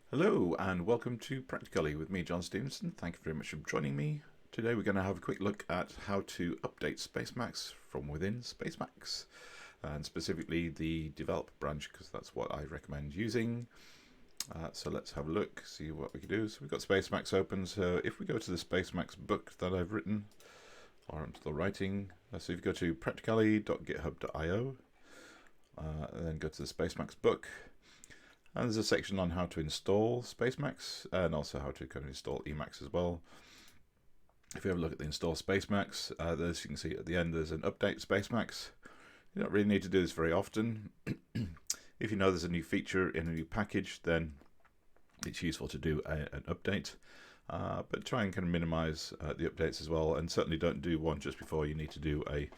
Hello and welcome to Practically with me, John Stevenson. Thank you very much for joining me. Today we're going to have a quick look at how to update Spacemacs from within Spacemacs, and specifically the develop branch, because that's what I recommend using. So let's have a look, see what we can do. So we've got Spacemacs open, so if we go to the Spacemacs book that I've written, or I'm still writing, so if you go to practically.github.io, and then go to the Spacemacs book, and there's a section on how to install Spacemacs and also how to kind of install Emacs as well. If you have a look at the install Spacemacs, as you can see at the end, there's an update Spacemacs. You don't really need to do this very often. If you know there's a new feature in a new package, then it's useful to do an update. But try and kind of minimize the updates as well, and certainly don't do one just before you need to do a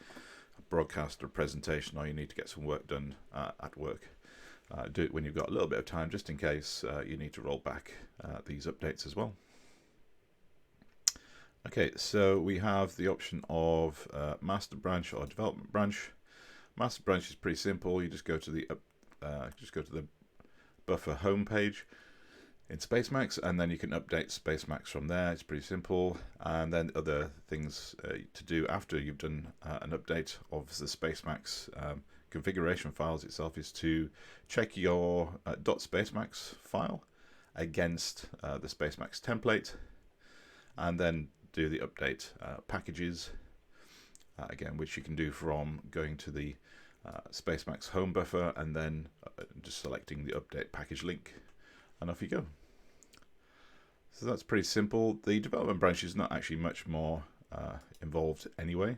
broadcast or presentation, or you need to get some work done at work. Do it when you've got a little bit of time, just in case you need to roll back these updates as well. Okay, so we have the option of master branch or development branch. Master branch is pretty simple. You just go to the buffer home page in Spacemacs, and then you can update Spacemacs from there. It's pretty simple. And then other things to do after you've done an update of the Spacemacs configuration files itself is to check your .spacemacs file against the Spacemacs template, and then do the update packages, again, which you can do from going to the Spacemacs home buffer and then just selecting the update package link, and off you go. So that's pretty simple. The development branch is not actually much more involved anyway.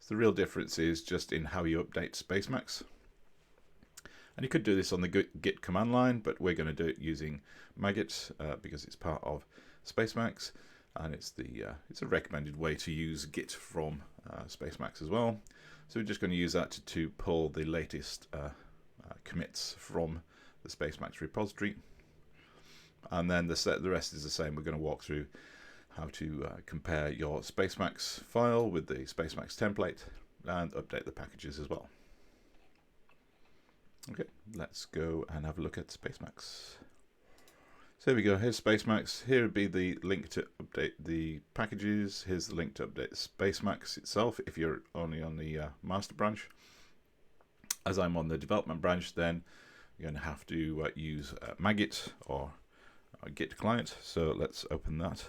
So the real difference is just in how you update Spacemacs. And you could do this on the Git command line, but we're going to do it using Magit because it's part of Spacemacs, and it's a recommended way to use Git from Spacemacs as well. So we're just going to use that to pull the latest commits from the Spacemacs repository. And then the rest is the same. We're going to walk through how to compare your Spacemacs file with the Spacemacs template and update the packages as well. Okay, let's go and have a look at Spacemacs. So here we go, here's Spacemacs. Here would be the link to update the packages. Here's the link to update Spacemacs itself if you're only on the master branch. As I'm on the development branch, then you're going to have to use Magit or Git client. So let's open that.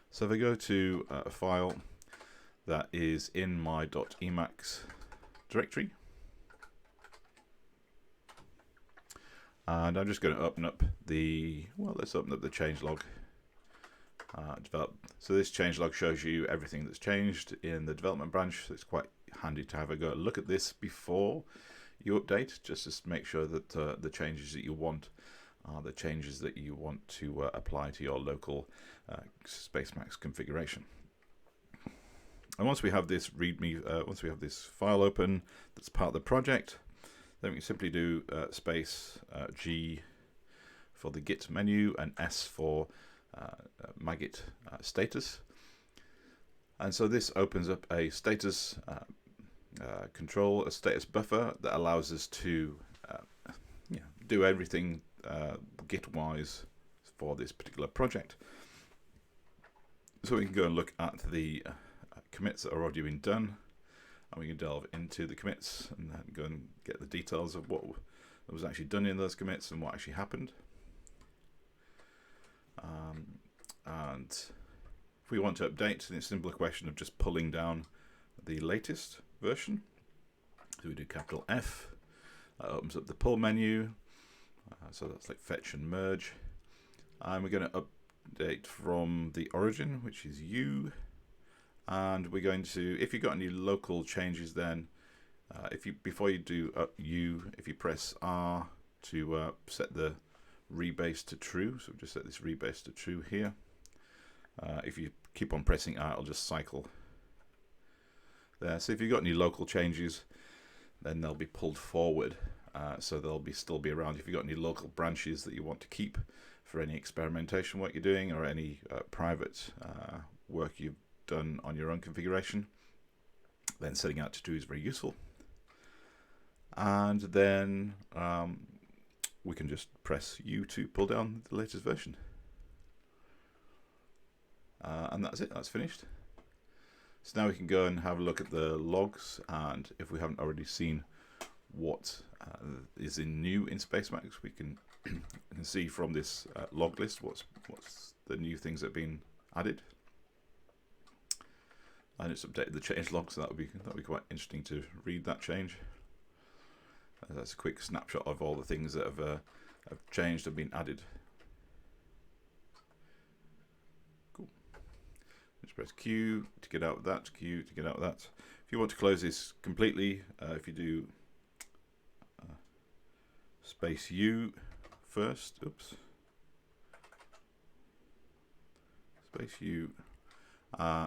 So if I go to a file that is in my .emacs directory, and I'm just going to open up let's open up the changelog. Develop. So this changelog shows you everything that's changed in the development branch. So it's quite handy to have a go look at this before you update, just to make sure that the changes that you want are the changes that you want to apply to your local Spacemacs configuration. And once we have this once we have this file open that's part of the project, then we can simply do space G for the Git menu and S for Magit status. And so this opens up a status control, a status buffer that allows us to do everything Git-wise for this particular project. So we can go and look at the commits that are already been done, and we can delve into the commits and then go and get the details of what was actually done in those commits and what actually happened. And if we want to update, then it's a simple question of just pulling down the latest version. So we do capital F, that opens up the pull menu. So that's like fetch and merge, and we're going to update from the origin, which is U, and we're going to, if you've got any local changes, then before you do U, if you press R to set the rebase to true, so just set this rebase to true here. If you keep on pressing R, it'll just cycle there. So if you've got any local changes, then they'll be pulled forward. So they'll still be around. If you've got any local branches that you want to keep for any experimentation work you're doing, or any private work you've done on your own configuration, then setting out to true is very useful. And then we can just press U to pull down the latest version. And that's it, that's finished. So now we can go and have a look at the logs, and if we haven't already seen what is new in Spacemacs, we can see from this log list what's the new things that have been added. And it's updated the changelog, so that would be quite interesting to read that change. That's a quick snapshot of all the things that have changed and been added. Cool. Just press Q to get out of that, Q to get out of that. If you want to close this completely, if you do space U first, oops, space U.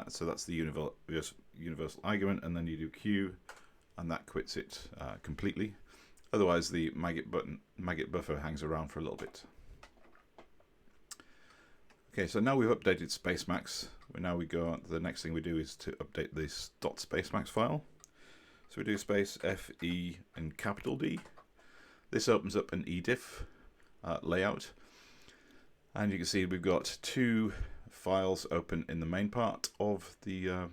So that's the universal argument, and then you do Q, and that quits it completely. Otherwise, the maggot buffer hangs around for a little bit. Okay, so now we've updated Spacemacs. Now we go on. The next thing we do is to update this .spacemacs file. So we do space F, E, and capital D. This opens up an ediff layout, and you can see we've got two files open in the main part of the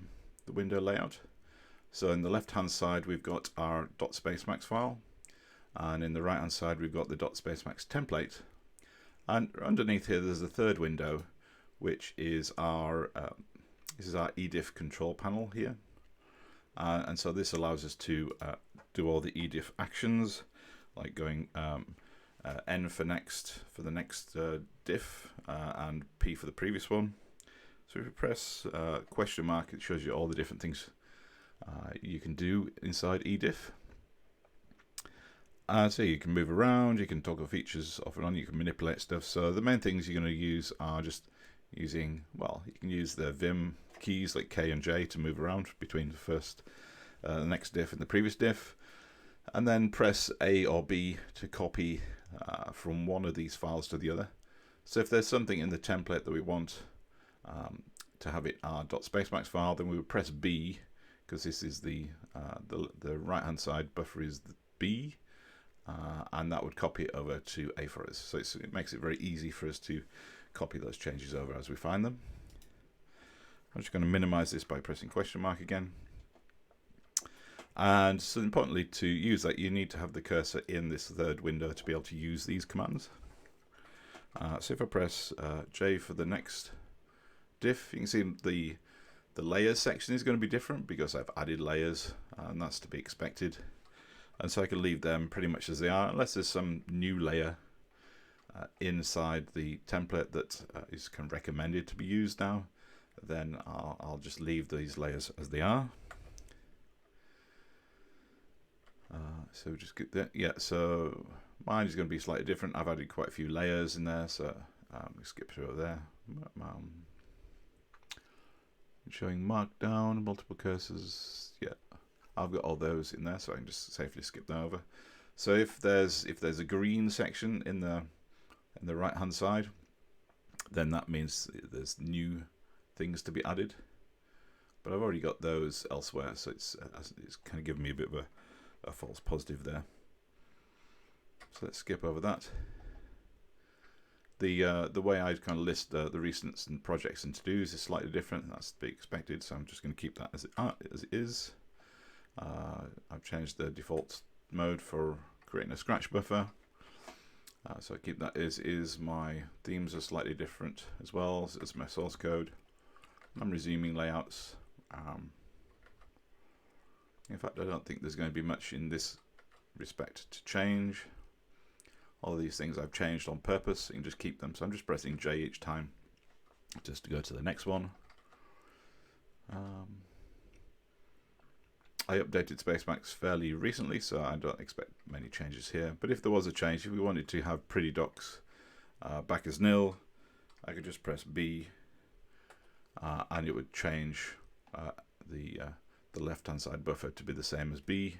window layout. So in the left hand side we've got our .spacemacs file, and in the right hand side we've got the .spacemacs template, and underneath here there's a third window, which is our this is our ediff control panel here, and so this allows us to do all the ediff actions, like going N for the next diff, and P for the previous one. So if you press question mark, it shows you all the different things you can do inside ediff. So you can move around, you can toggle features off and on, you can manipulate stuff. So the main things you're going to use are just using, well, you can use the Vim keys like K and J to move around between the next diff and the previous diff, and then press A or B to copy from one of these files to the other. So if there's something in the template that we want to have it our .spacemacs file, then we would press B, because this is the right hand side buffer is the B, and that would copy it over to A for us. So it makes it very easy for us to copy those changes over as we find them. I'm just going to minimize this by pressing question mark again. And so importantly, to use that, you need to have the cursor in this third window to be able to use these commands. So if I press J for the next diff, you can see the layers section is going to be different because I've added layers, and that's to be expected. And so I can leave them pretty much as they are, unless there's some new layer inside the template that is kind of recommended to be used now. Then I'll just leave these layers as they are. So just get that. Yeah, so mine is going to be slightly different. I've added quite a few layers in there, so we skip through it there. Showing markdown, multiple cursors. Yeah, I've got all those in there, so I can just safely skip them over. So if there's a green section in the right hand side, then that means there's new things to be added. But I've already got those elsewhere, so it's kind of giving me a bit of a false positive there. So let's skip over that. The way I kind of list the recents and projects and to-dos is slightly different. That's to be expected, so I'm just going to keep that as it is. I've changed the default mode for creating a scratch buffer. So I keep that as is. My themes are slightly different as well as my source code. I'm resuming layouts. In fact, I don't think there's going to be much in this respect to change. All of these things I've changed on purpose. You can just keep them. So I'm just pressing J each time just to go to the next one. I updated Spacemacs fairly recently, so I don't expect many changes here. But if there was a change, if we wanted to have pretty docs back as nil, I could just press B, and it would change the left-hand side buffer to be the same as B.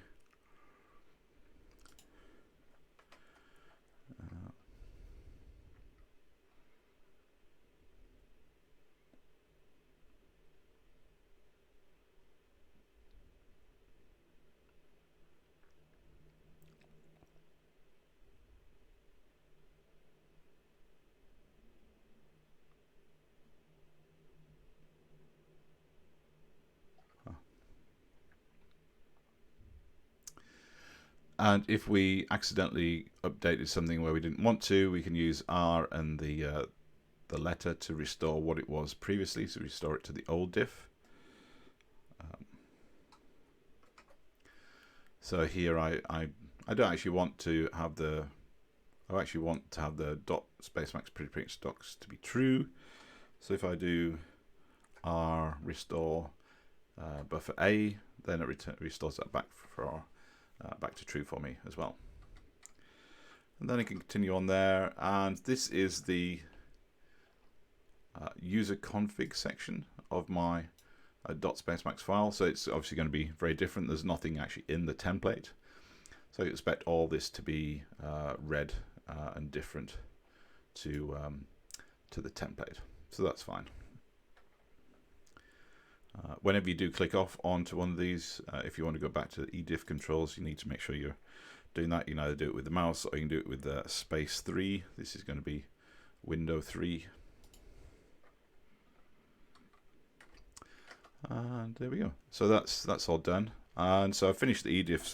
And if we accidentally updated something where we didn't want to, we can use R and the letter to restore what it was previously, so restore it to the old diff. So here I don't actually want to have the dot spacemacs preprint docs to be true. So if I do R restore buffer A, then it restores that back back to true for me as well. And then I can continue on there, and this is the user config section of my .spacemacs file. So it's obviously going to be very different. There's nothing actually in the template, so you expect all this to be red and different to the template. So that's fine. Whenever you do click off onto one of these, if you want to go back to the ediff controls, you need to make sure you're doing that. You can either do it with the mouse or you can do it with space 3. This is going to be window 3. And there we go. So that's all done. And so I finished the ediff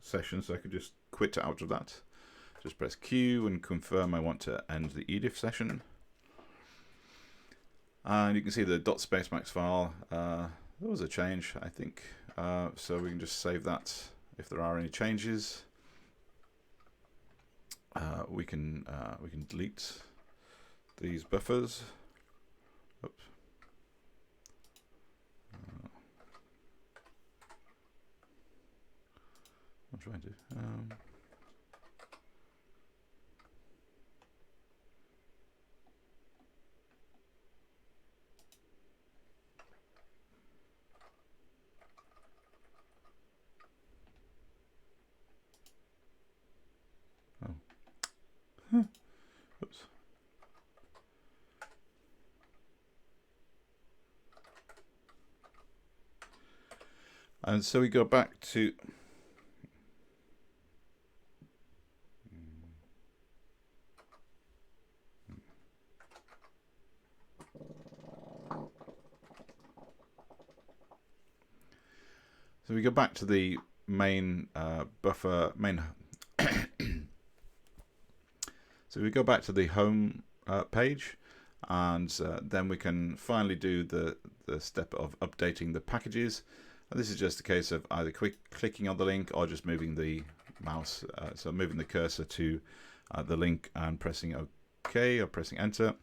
session, so I could just quit out of that. Just press Q and confirm I want to end the ediff session. And you can see the .spacemacs file. There was a change, I think. So we can just save that if there are any changes. We can delete these buffers. Oops. I'm trying to. Oops. And so we go back to the main buffer main. So we go back to the home page, and then we can finally do the step of updating the packages. And this is just a case of either clicking on the link or just moving the mouse, so moving the cursor to the link and pressing OK or pressing Enter.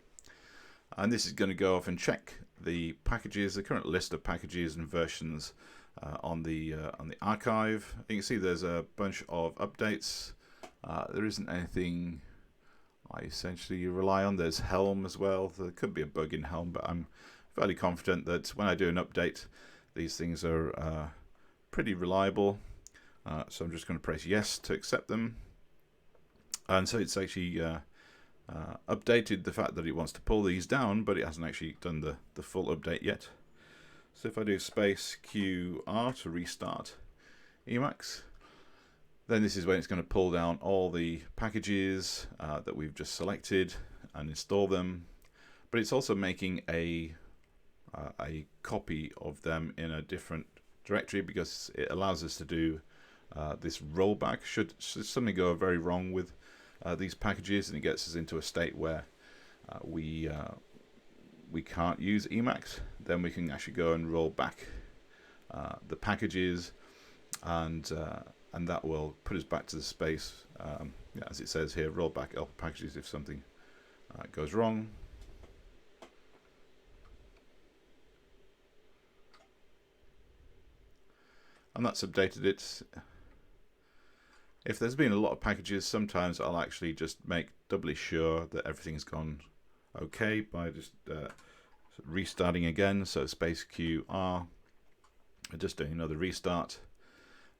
And this is going to go off and check the packages, the current list of packages and versions on the archive. You can see there's a bunch of updates. There isn't anything I essentially rely on. There's Helm as well. There could be a bug in Helm, but I'm fairly confident that when I do an update, these things are pretty reliable. So I'm just going to press yes to accept them. And so it's actually updated the fact that it wants to pull these down, but it hasn't actually done the full update yet. So if I do space QR to restart Emacs, then this is when it's going to pull down all the packages that we've just selected and install them. But it's also making a copy of them in a different directory, because it allows us to do this rollback. Should something go very wrong with these packages and it gets us into a state where we can't use Emacs, then we can actually go and roll back the packages, and that will put us back to the space, as it says here, roll back all packages if something goes wrong. And that's updated it. If there's been a lot of packages, sometimes I'll actually just make doubly sure that everything's gone okay by just restarting again. So space QR, just doing another restart,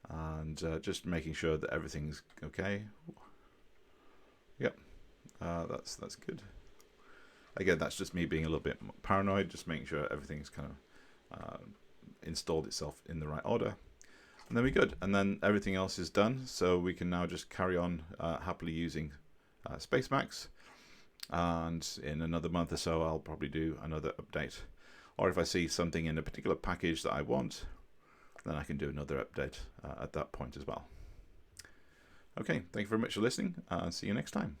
and just making sure that everything's okay. Yep, that's good. Again, that's just me being a little bit paranoid, just making sure everything's kind of installed itself in the right order. And then we're good, and then everything else is done, so we can now just carry on happily using Spacemacs. And in another month or so, I'll probably do another update. Or if I see something in a particular package that I want, then I can do another update at that point as well. Okay, thank you very much for listening. See you next time.